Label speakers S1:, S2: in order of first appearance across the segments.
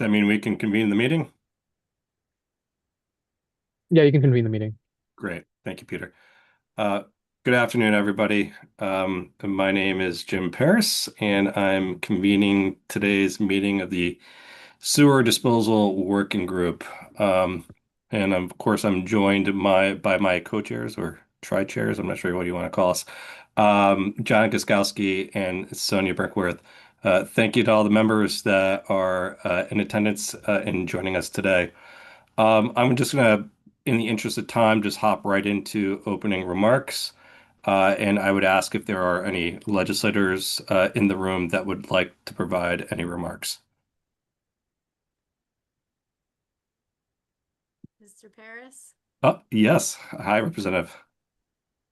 S1: that mean we can convene the meeting?
S2: Yeah, you can convene the meeting.
S1: Great. Thank you, Peter. Uh, Good afternoon, everybody. My name is Jim Paris, and I'm convening today's meeting of the Sewer Disposal Working Group. And of course, I'm joined by my co-chairs or tri-chairs. I'm not sure what you want to call us. John Guskowski and Sonia Brinkworth. Thank you to all the members that are in attendance and joining us today. I'm just going to, in the interest of time, just hop right into opening remarks. And I would ask if there are any legislators in the room that would like to provide any remarks.
S3: Mr. Paris.
S1: Oh, yes. Hi, Representative.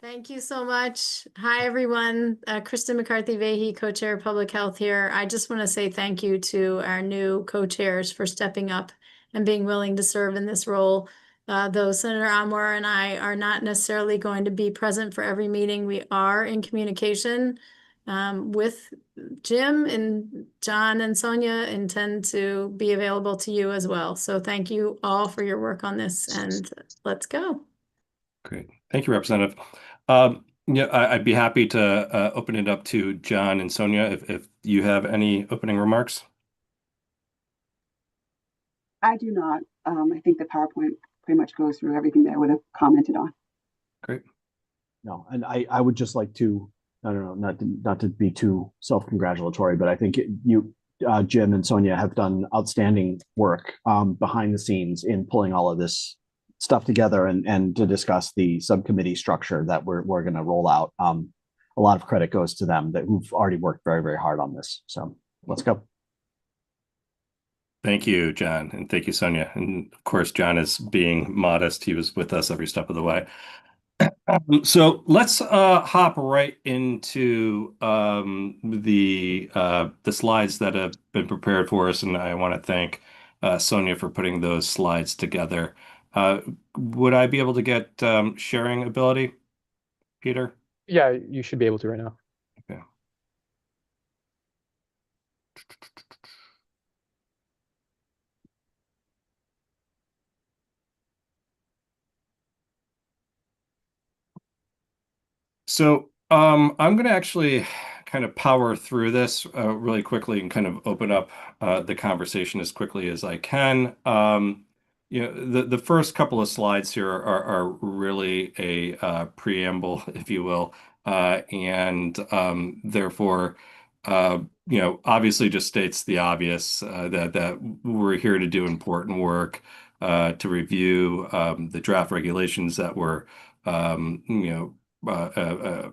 S3: Thank you so much. Hi, everyone. Kristen McCarthy-Vahey, Co-Chair of Public Health here. I just want to say thank you to our new co-chairs for stepping up and being willing to serve in this role. Though Senator Amor and I are not necessarily going to be present for every meeting, we are in communication with Jim, and John and Sonia intend to be available to you as well. So thank you all for your work on this, and let's go.
S1: Great. Thank you, Representative. Yeah, I'd be happy to open it up to John and Sonia if you have any opening remarks.
S4: I do not. I think the PowerPoint pretty much goes through everything that I would have commented on.
S1: Great.
S5: No, and I would just like to, I don't know, not to be too self-congratulatory, but I think you, Jim and Sonia have done outstanding work behind the scenes in pulling all of this stuff together and to discuss the subcommittee structure that we're going to roll out. A lot of credit goes to them that who've already worked very, very hard on this. So let's go.
S1: Thank you, John, and thank you, Sonia. And of course, John is being modest. He was with us every step of the way. So let's hop right into the slides that have been prepared for us, and I want to thank Sonia for putting those slides together. Would I be able to get sharing ability, Peter?
S2: Yeah, you should be able to right now.
S1: Okay. So I'm going to actually kind of power through this really quickly and kind of open up the conversation as quickly as I can. The first couple of slides here are really a preamble, if you will, and therefore, obviously just states the obvious that we're here to do important work, to review the draft regulations that were, uh, uh,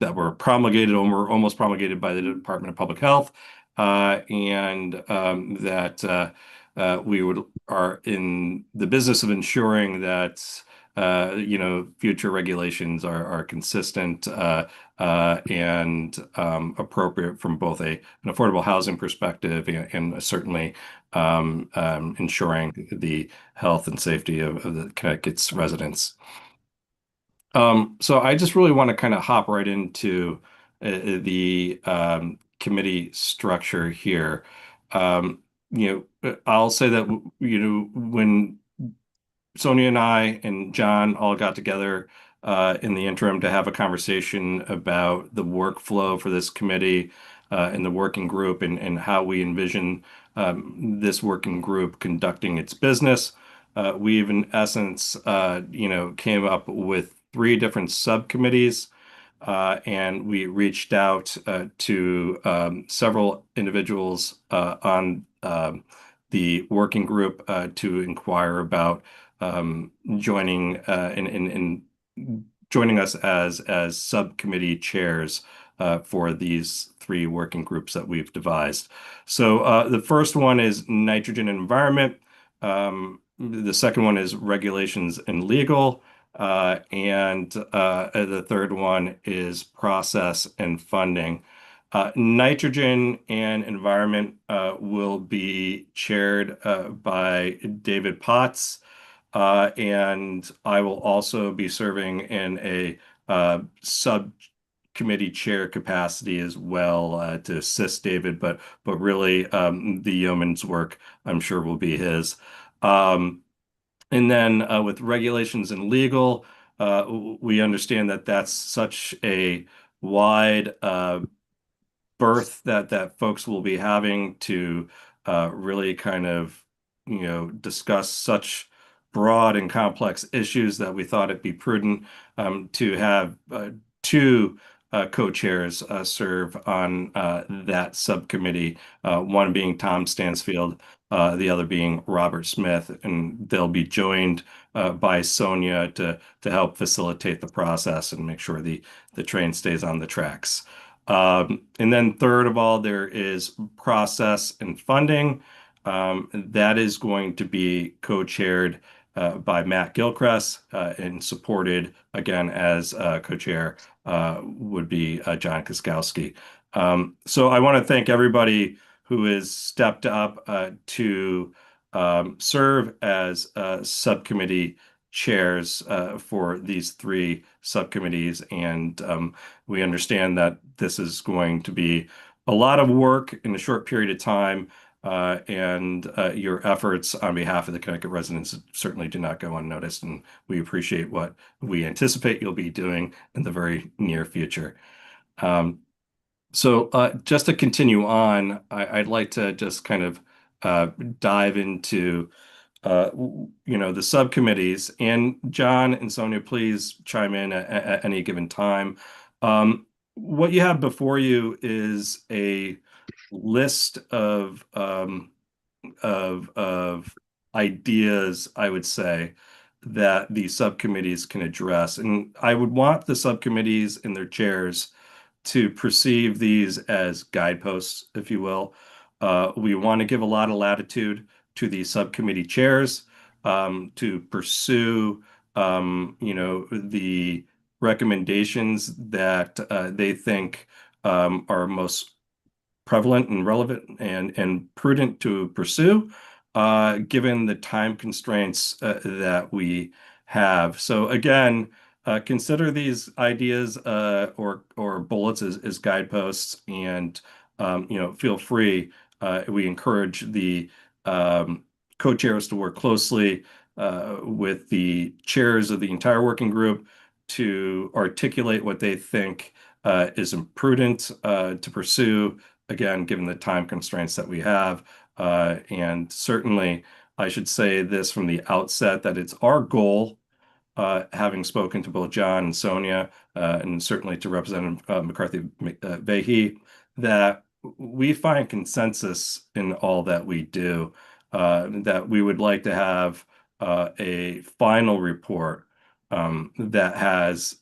S1: that were promulgated or were almost promulgated by the Department of Public Health, and that we are in the business of ensuring that future regulations are consistent and appropriate from both an affordable housing perspective and certainly ensuring the health and safety of the Connecticut's residents. So I just really want to kind of hop right into the committee structure here. I'll say that, when Sonia and I and John all got together in the interim to have a conversation about the workflow for this committee and the working group and how we envision this working group conducting its business. We've in essence, came up with three different subcommittees, and we reached out to several individuals on the working group to inquire about joining in joining us as subcommittee chairs for these three working groups that we've devised. So the first one is nitrogen and environment. The second one is regulations and legal. And the third one is process and funding. Nitrogen and environment will be chaired by David Potts, and I will also be serving in a committee chair capacity as well to assist David, but really the yeoman's work I'm sure will be his. And then with regulations and legal, we understand that that's such a wide berth that folks will be having to really kind of, discuss such broad and complex issues that we thought it'd be prudent to have two co-chairs serve on that subcommittee, one being Tom Stansfield, the other being Robert Smith, and they'll be joined by Sonia to help facilitate the process and make sure the train stays on the tracks. And then third of all, there is process and funding. That is going to be co-chaired by Matt Gilchrist and supported again as co-chair would be John Koskowski. So I want to thank everybody who has stepped up to serve as subcommittee chairs for these three subcommittees. And we understand that this is going to be a lot of work in a short period of time. And your efforts on behalf of the Connecticut residents certainly do not go unnoticed. And we appreciate what we anticipate you'll be doing in the very near future. So just to continue on, I'd like to just kind of dive into the subcommittees. And John and Sonia, please chime in at any given time. What you have before you is a list of ideas, I would say, that the subcommittees can address. And I would want the subcommittees and their chairs to perceive these as guideposts, if you will. We want to give a lot of latitude to the subcommittee chairs to pursue, the recommendations that they think are most prevalent and relevant and prudent to pursue, given the time constraints that we have. So again, consider these ideas or bullets as guideposts, and feel free. We encourage the co-chairs to work closely with the chairs of the entire working group to articulate what they think is prudent to pursue, again, given the time constraints that we have. And certainly, I should say this from the outset, that it's our goal, having spoken to both John and Sonia, and certainly to Representative McCarthy Vahey, that we find consensus in all that we do, that we would like to have a final report that has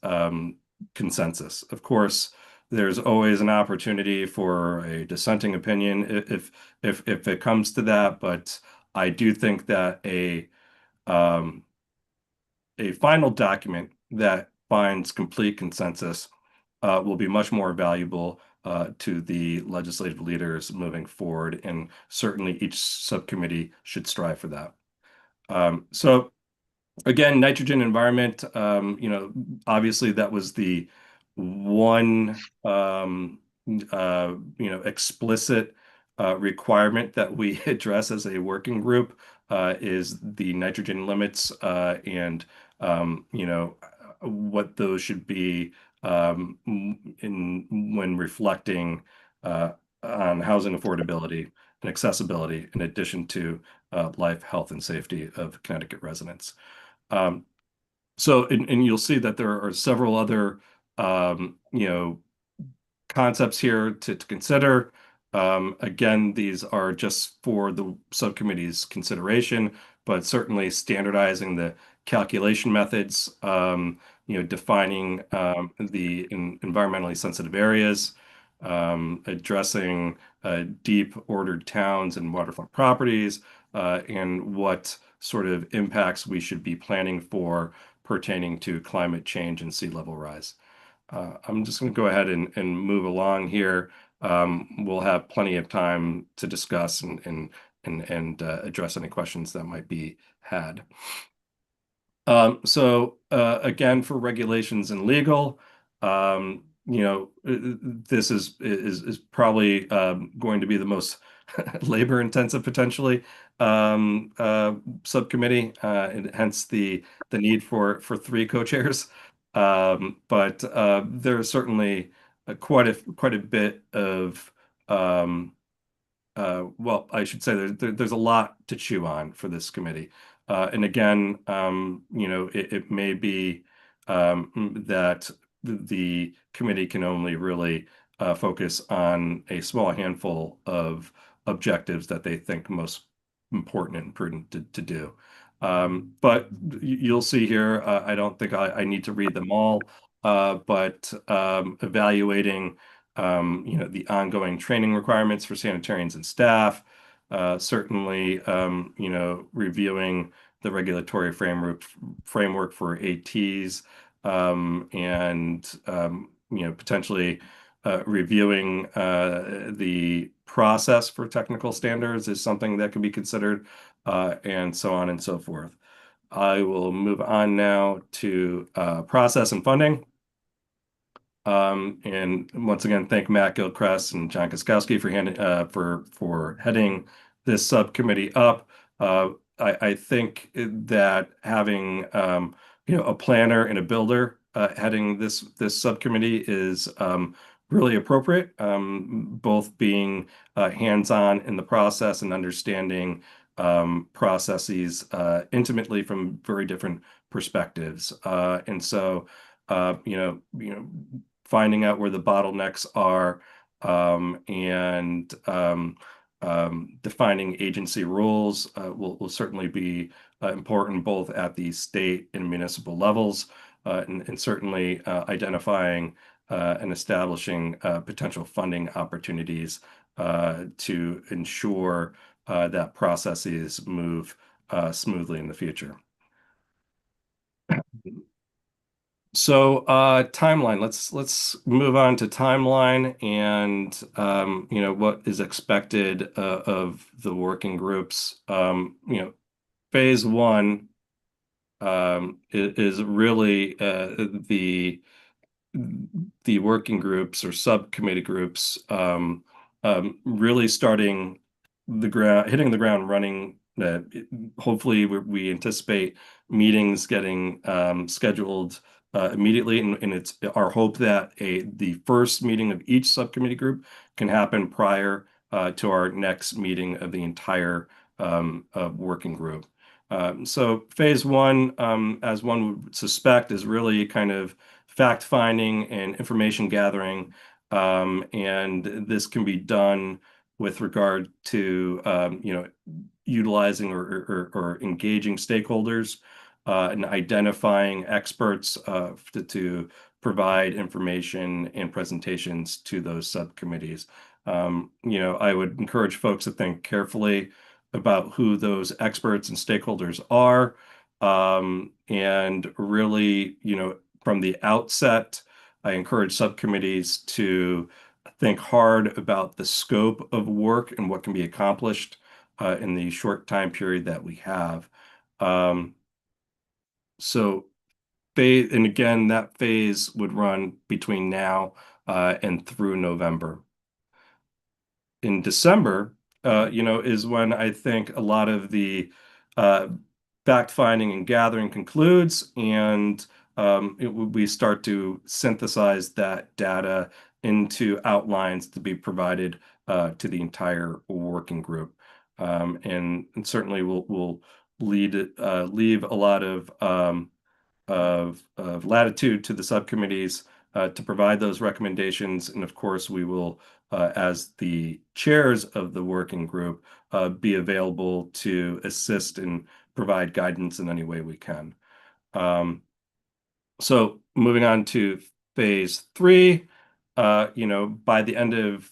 S1: consensus. Of course, there's always an opportunity for a dissenting opinion if it comes to that, but I do think that a final document that finds complete consensus will be much more valuable to the legislative leaders moving forward, and certainly each subcommittee should strive for that. So again, nitrogen environment, obviously that was the one explicit requirement that we address as a working group, is the nitrogen limits and what those should be when reflecting on housing affordability and accessibility, in addition to life, health, and safety of Connecticut residents. So, and you'll see that there are several other, concepts here to consider. Again, these are just for the subcommittee's consideration, but certainly standardizing the calculation methods, defining the environmentally sensitive areas, addressing deep ordered towns and waterfront properties, and what sort of impacts we should be planning for pertaining to climate change and sea level rise. I'm just going to go ahead and move along here. We'll have plenty of time to discuss and address any questions that might be had. So again, for regulations and legal, this is probably going to be the most labor intensive potentially subcommittee, and hence the need for three co-chairs. But there's certainly quite a bit of well, I should say there's a lot to chew on for this committee. And again, it may be that the committee can only really focus on a small handful of objectives that they think most important and prudent to do. But you'll see here, I don't think I need to read them all, but evaluating the ongoing training requirements for sanitarians and staff, certainly, reviewing the regulatory framework for ATs, and potentially reviewing the process for technical standards is something that can be considered, and so on and so forth. I will move on now to process and funding. And once again, thank Matt Gilchrist and John Koskowski for heading this subcommittee up. I think that having a planner and a builder heading this subcommittee is really appropriate. Both being hands-on in the process and understanding processes intimately from very different perspectives. And so finding out where the bottlenecks are, and defining agency roles will certainly be important both at the state and municipal levels, and certainly identifying and establishing potential funding opportunities to ensure that processes move smoothly in the future. So timeline. Let's move on to timeline and what is expected of the working groups. Phase one is really the working groups or subcommittee groups really starting hitting the ground running. Hopefully we anticipate meetings getting scheduled immediately, and it's our hope that the first meeting of each subcommittee group can happen prior to our next meeting of the entire working group. So phase one, as one would suspect, is really kind of fact-finding and information gathering, and this can be done with regard to utilizing or engaging stakeholders, and identifying experts to provide information and presentations to those subcommittees. I would encourage folks to think carefully about who those experts and stakeholders are, and really, from the outset, I encourage subcommittees to think hard about the scope of work and what can be accomplished in the short time period that we have. So and again, that phase would run between now and through November. In December, is when I think a lot of the fact-finding and gathering concludes, and we start to synthesize that data into outlines to be provided to the entire working group. And certainly we'll leave a lot of latitude to the subcommittees to provide those recommendations. And of course, we will, as the chairs of the working group, be available to assist and provide guidance in any way we can. So moving on to phase three, by the end of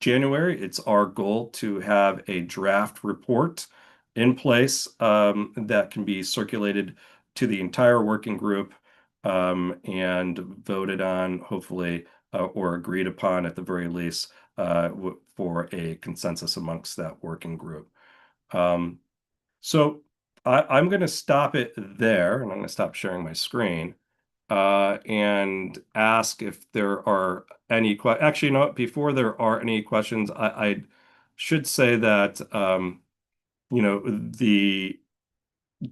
S1: January, it's our goal to have a draft report in place that can be circulated to the entire working group, and voted on, hopefully, or agreed upon at the very least, for a consensus amongst that working group. So I'm going to stop it there, and I'm going to stop sharing my screen. and ask if there are any actually, you know what, before there are any questions, I should say that the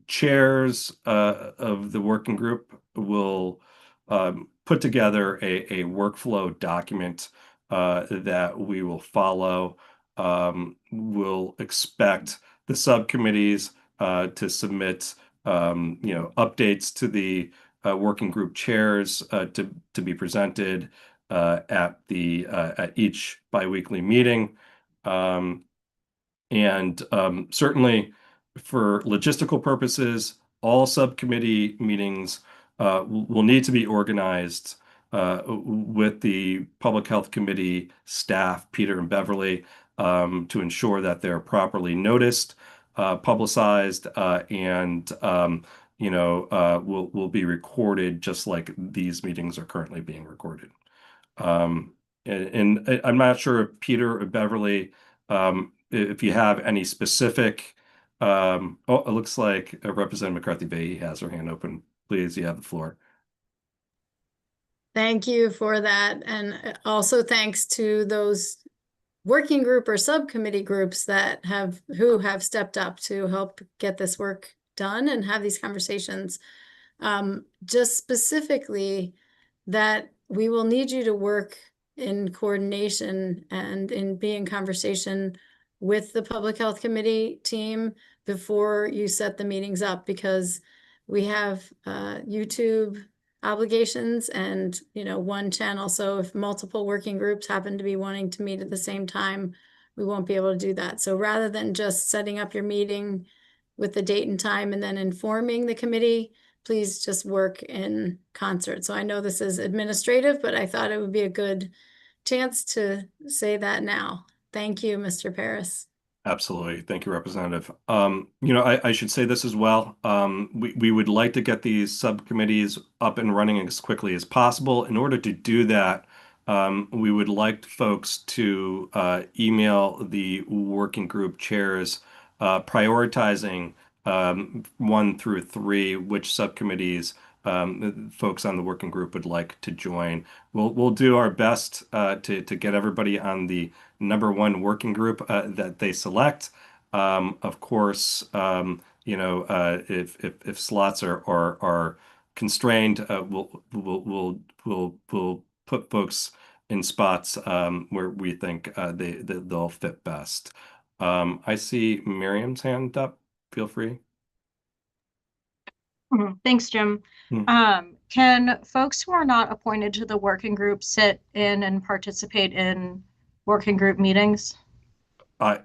S1: chairs of the working group will put together a workflow document that we will follow. We'll expect the subcommittees to submit updates to the working group chairs to be presented at each biweekly meeting. And certainly for logistical purposes, all subcommittee meetings will need to be organized with the Public Health Committee staff, Peter and Beverly, to ensure that they're properly noticed, publicized, and will be recorded just like these meetings are currently being recorded. And I'm not sure if Peter or Beverly, if you have any specific, oh, it looks like Representative McCarthy-Vahey has her hand open. Please, you have the floor.
S3: Thank you for that. And also thanks to those working group or subcommittee groups who have stepped up to help get this work done and have these conversations. Just specifically that we will need you to work in coordination and be in conversation with the Public Health Committee team before you set the meetings up, because we have YouTube obligations and one channel. So if multiple working groups happen to be wanting to meet at the same time, we won't be able to do that. So rather than just setting up your meeting with the date and time and then informing the committee, please just work in concert. So I know this is administrative, but I thought it would be a good chance to say that now. Thank you, Mr. Paris.
S1: Absolutely. Thank you, Representative. I should say this as well. We would like to get these subcommittees up and running as quickly as possible. In order to do that, we would like folks to email the working group chairs prioritizing 1 through 3, which subcommittees folks on the working group would like to join. We'll do our best to get everybody on the #1 working group that they select. Of course, if slots are constrained, we'll put folks in spots where we think they'll fit best. I see Miriam's hand up. Feel free.
S6: Thanks, Jim. Can folks who are not appointed to the working group sit in and participate in working group meetings?
S1: I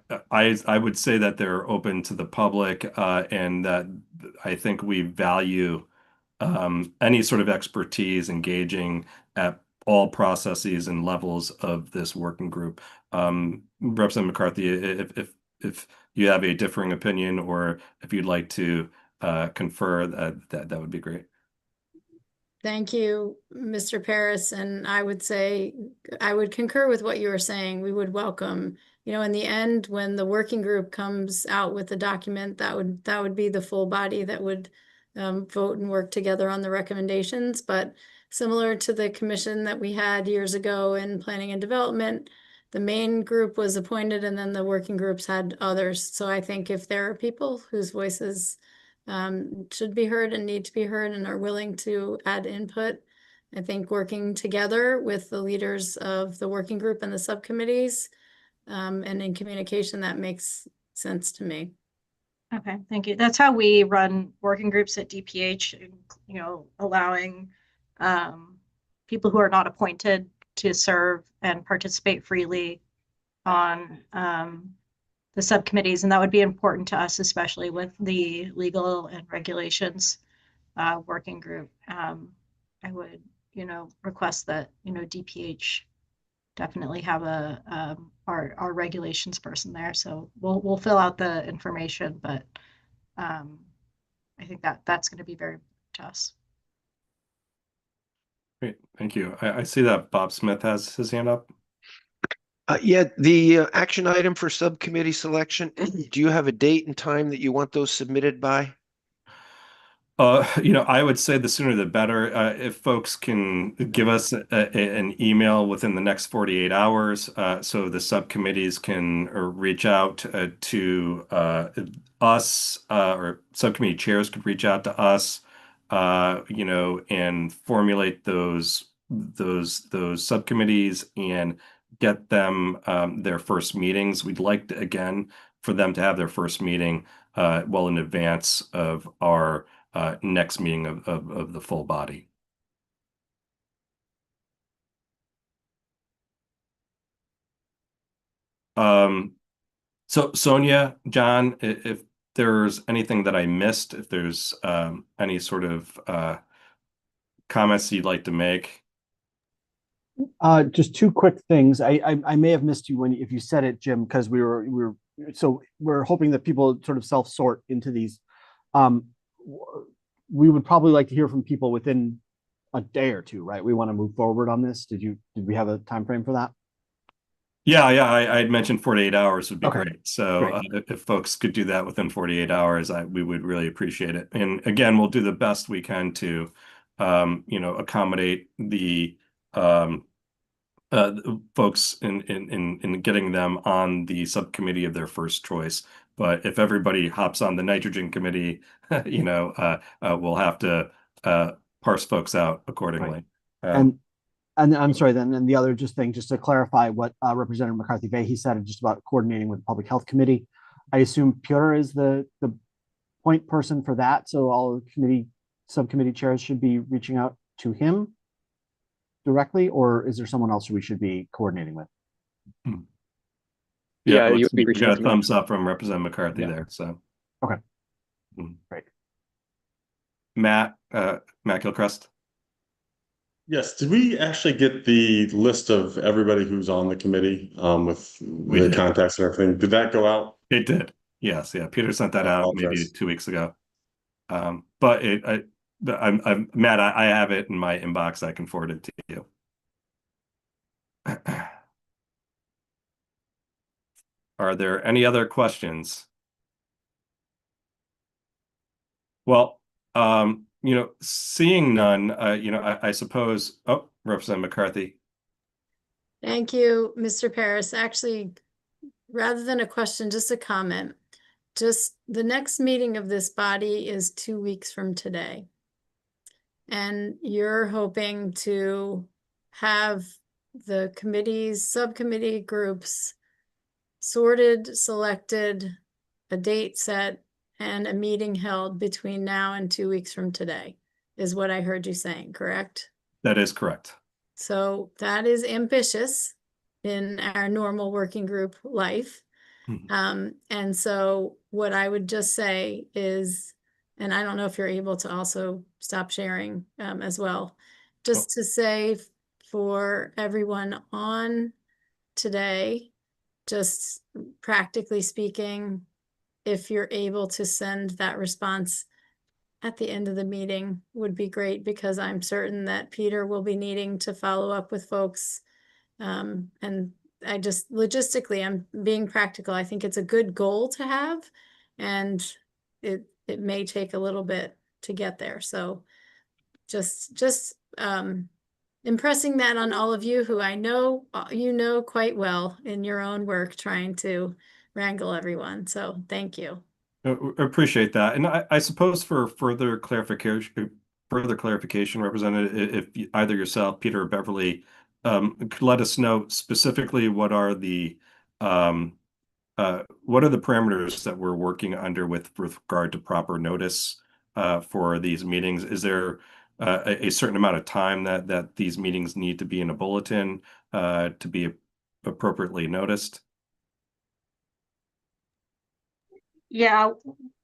S1: would say that they're open to the public, and that I think we value any sort of expertise engaging at all processes and levels of this working group. Representative McCarthy, if you have a differing opinion or if you'd like to confer, that would be great.
S3: Thank you, Mr. Paris. And I would say, I would concur with what you were saying. We would welcome, in the end, when the working group comes out with the document, that would be the full body that would vote and work together on the recommendations. But similar to the commission that we had years ago in planning and development, the main group was appointed and then the working groups had others. So I think if there are people whose voices should be heard and need to be heard and are willing to add input, I think working together with the leaders of the working group and the subcommittees and in communication, that makes sense to me.
S6: Okay, thank you. That's how we run working groups at DPH, allowing people who are not appointed to serve and participate freely on the subcommittees, and that would be important to us, especially with the legal and regulations working group. I would, request that, DPH definitely have our regulations person there. So we'll fill out the information, but I think that's going to be very important to us.
S1: Great, thank you. I see that Bob Smith has his hand up.
S7: Yeah, the action item for subcommittee selection, do you have a date and time that you want those submitted by?
S1: I would say the sooner the better. If folks can give us an email within the next 48 hours, so the subcommittees can reach out to us, or subcommittee chairs could reach out to us, and formulate those subcommittees and get them their first meetings. We'd like to, again, for them to have their first meeting well in advance of our next meeting of the full body. So Sonia, John, if there's anything that I missed, if there's any sort of comments you'd like to make.
S5: Just two quick things. I may have missed you if you said it, Jim, because we're hoping that people sort of self-sort into these. We would probably like to hear from people within a day or two, right? We want to move forward on this. Did we have a time frame for that?
S1: Yeah, I had mentioned 48 hours would be
S5: Okay,
S1: great. So
S5: great.
S1: if folks could do that within 48 hours, we would really appreciate it. And again, we'll do the best we can to, accommodate the folks in getting them on the subcommittee of their first choice. But if everybody hops on the nitrogen committee, we'll have to parse folks out accordingly.
S5: And I'm sorry, then the other just to clarify what Representative McCarthy Vahey said just about coordinating with the Public Health Committee. I assume Peter is the point person for that. So all subcommittee chairs should be reaching out to him directly, or is there someone else who we should be coordinating with?
S2: Yeah, you would be
S1: we
S2: reaching
S1: got
S2: out
S1: a
S2: to me.
S1: thumbs up from Representative McCarthy
S2: Yeah.
S1: there. So
S5: Okay.
S1: Great.
S5: Great.
S1: Matt Gilchrist.
S8: Yes, did we actually get the list of everybody who's on the committee with
S1: We
S8: the
S1: did.
S8: contacts and everything? Did that go out?
S1: It did. Yes, yeah. Peter sent that
S8: I
S1: out maybe
S8: apologize.
S1: 2 weeks ago. I'm Matt. I have it in my inbox. I can forward it to you. Are there any other questions? Well, seeing none, I suppose. Oh, Representative McCarthy.
S3: Thank you, Mr. Paris. Actually, rather than a question, just a comment. Just the next meeting of this body is 2 weeks from today. And you're hoping to have the committees, subcommittee groups sorted, selected, a date set, and a meeting held between now and 2 weeks from today, is what I heard you saying, correct?
S1: That is correct.
S3: So that is ambitious in our normal working group life. And so what I would just say is, and I don't know if you're able to also stop sharing as well, just to say for everyone on today, just practically speaking, if you're able to send that response at the end of the meeting would be great, because I'm certain that Peter will be needing to follow up with folks. And I just logistically, I'm being practical. I think it's a good goal to have, and it may take a little bit to get there. So just impressing that on all of you who I know you know quite well in your own work, trying to wrangle everyone. So thank you.
S1: Appreciate that. And I suppose for further clarification, Representative, if either yourself, Peter, or Beverly, could let us know specifically what are the parameters that we're working under with regard to proper notice for these meetings? Is there a certain amount of time that these meetings need to be in a bulletin to be appropriately noticed?
S6: Yeah,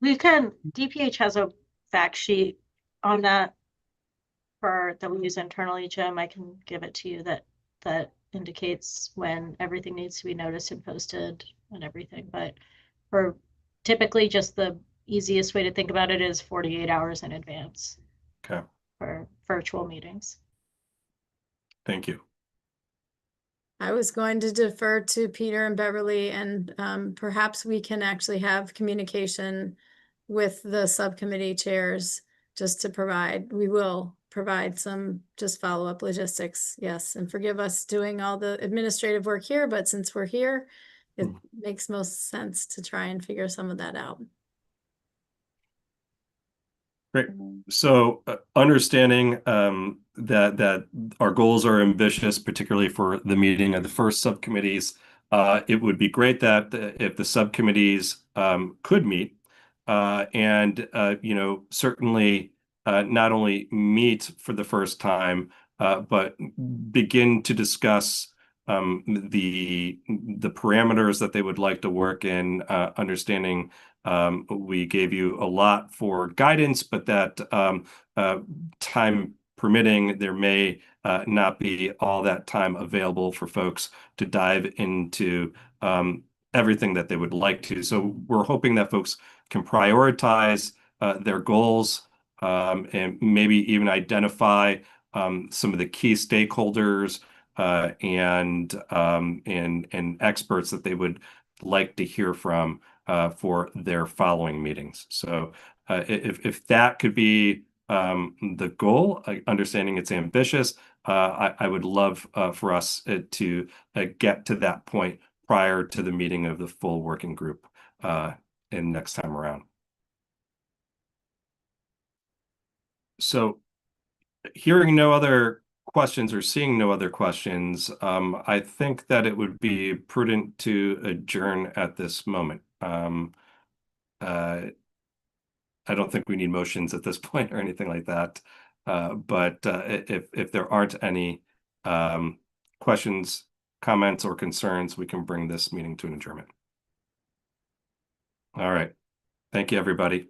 S6: DPH has a fact sheet on that that we use internally, Jim. I can give it to you that indicates when everything needs to be noticed and posted and everything. But for typically, just the easiest way to think about it is 48 hours in advance.
S1: Okay.
S6: For virtual meetings.
S1: Thank you.
S3: I was going to defer to Peter and Beverly, and perhaps we can actually have communication with the subcommittee chairs just to provide, we will provide some just follow-up logistics. Yes, and forgive us doing all the administrative work here, but since we're here, it makes most sense to try and figure some of that out.
S1: Great. So understanding that our goals are ambitious, particularly for the meeting of the first subcommittees, it would be great that if the subcommittees could meet and certainly not only meet for the first time, but begin to discuss the parameters that they would like to work in, understanding we gave you a lot for guidance, but that time permitting, there may not be all that time available for folks to dive into everything that they would like to. So we're hoping that folks can prioritize their goals and maybe even identify some of the key stakeholders and experts that they would like to hear from for their following meetings. So if that could be the goal, understanding it's ambitious, I would love for us to get to that point prior to the meeting of the full working group in next time around. So hearing no other questions or seeing no other questions, I think that it would be prudent to adjourn at this moment. I don't think we need motions at this point or anything like that. But if there aren't any questions, comments, or concerns, we can bring this meeting to an adjournment. All right. Thank you, everybody.